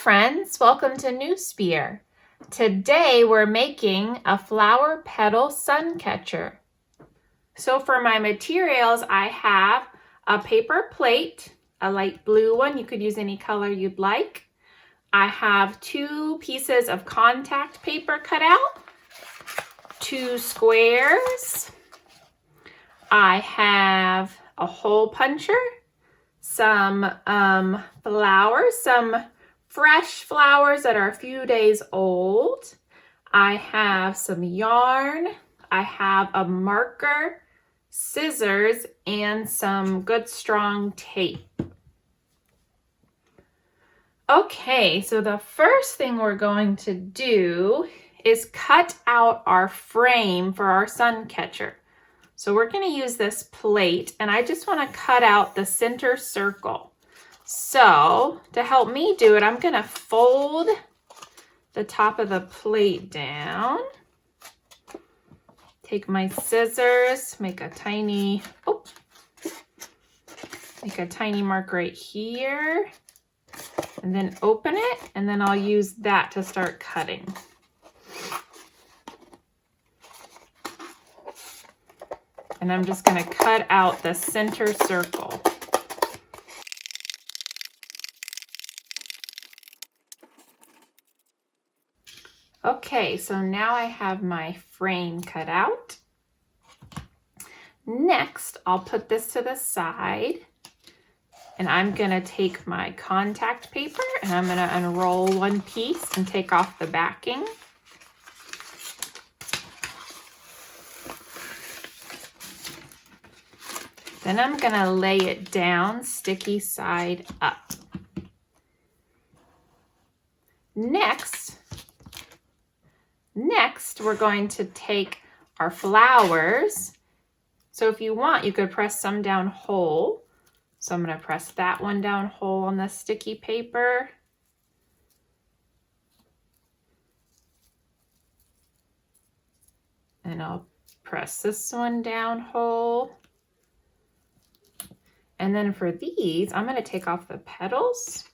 friends, welcome to Newspear. Today we're making a flower petal suncatcher. So for my materials, I have a paper plate, a light blue one. You could use any color you'd like. I have 2 pieces of contact paper cut out, 2 squares. I have a hole puncher, some flowers, some fresh flowers that are a few days old. I have some yarn. I have a marker, scissors, and some good strong tape. Okay, so the first thing we're going to do is cut out our frame for our sun catcher. So we're going to use this plate, and I just want to cut out the center circle. So to help me do it, I'm going to fold the top of the plate down. Take my scissors, make a tiny mark right here, and then open it, and then I'll use that to start cutting. And I'm just going to cut out the center circle. Okay, so now I have my frame cut out. Next, I'll put this to the side, and I'm going to take my contact paper and I'm going to unroll one piece and take off the backing. Then I'm going to lay it down sticky side up. Next, we're going to take our flowers. So if you want, you could press some down whole. So I'm going to press that one down whole on the sticky paper. And I'll press this one down whole. And then for these, I'm going to take off the petals.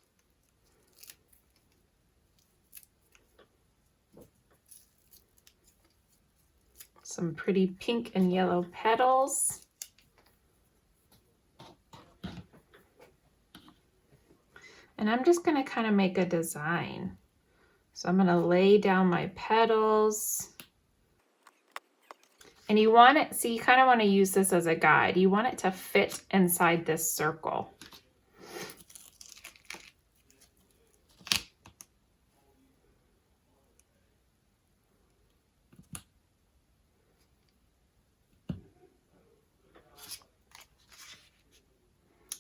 Some pretty pink and yellow petals. And I'm just going to kind of make a design. So I'm going to lay down my petals. And you want it, so you kind of want to use this as a guide. You want it to fit inside this circle.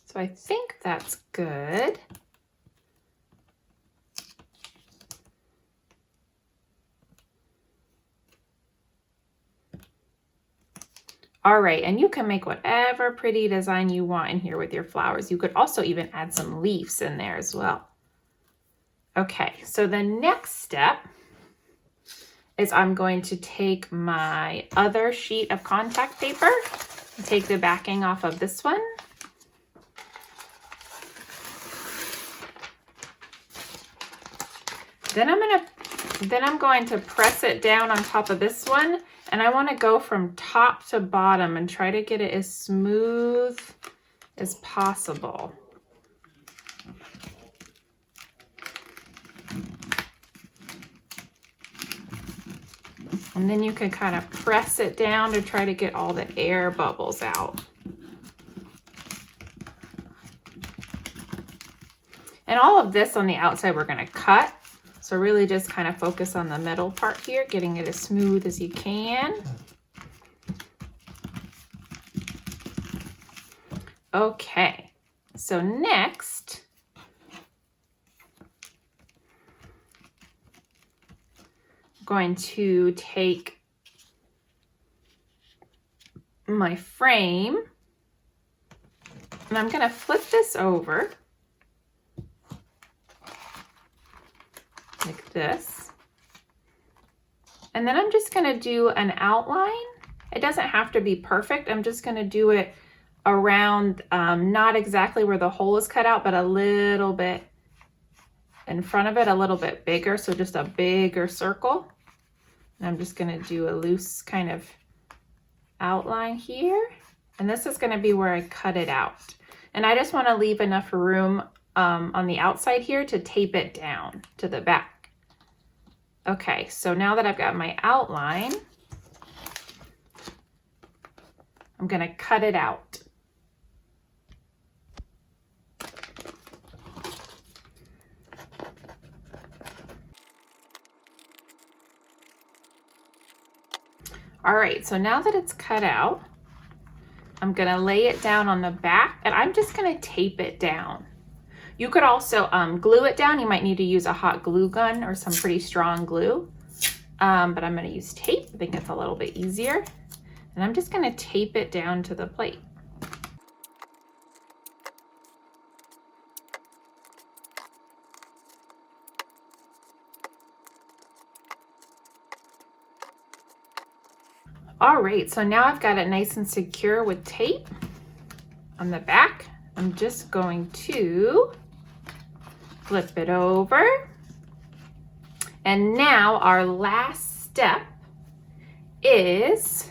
So I think that's good. All right, and you can make whatever pretty design you want in here with your flowers. You could also even add some leaves in there as well. Okay, so the next step is I'm going to take my other sheet of contact paper and take the backing off of this one. Then I'm going to press it down on top of this one, and I want to go from top to bottom and try to get it as smooth as possible. And then you can kind of press it down to try to get all the air bubbles out. And all of this on the outside we're going to cut. So really just kind of focus on the middle part here, getting it as smooth as you can. Okay, so next, I'm going to take my frame and I'm going to flip this over. Like this. And then I'm just going to do an outline. It doesn't have to be perfect. I'm just going to do it around, not exactly where the hole is cut out, but a little bit in front of it a little bit bigger, so just a bigger circle. And I'm just gonna do a loose kind of outline here. And this is gonna be where I cut it out. And I just wanna leave enough room on the outside here to tape it down to the back. Okay, so now that I've got my outline, I'm gonna cut it out. All right, so now that it's cut out, I'm gonna lay it down on the back and I'm just gonna tape it down. You could also glue it down. You might need to use a hot glue gun or some pretty strong glue, but I'm gonna use tape. I think it's a little bit easier. And I'm just gonna tape it down to the plate. All right, so now I've got it nice and secure with tape on the back. I'm just going to flip it over. And now our last step is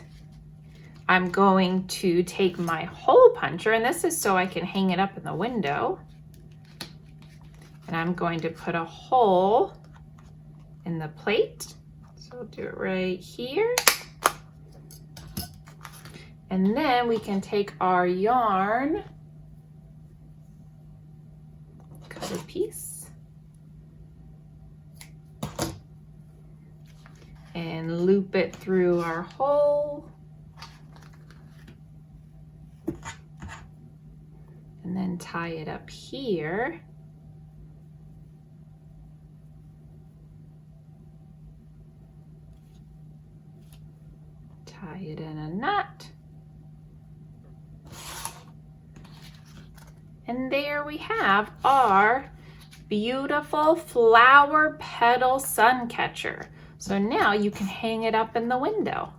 I'm going to take my hole puncher, and this is so I can hang it up in the window. And I'm going to put a hole in the plate. So I'll do it right here. And then we can take our yarn, cut a piece, and loop it through our hole. And then tie it up here. Tie it in a knot. And there we have our beautiful flower petal sun catcher. So now you can hang it up in the window.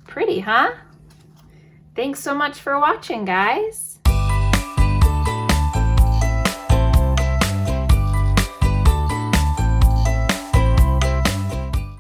Pretty, huh? Thanks so much for watching, guys.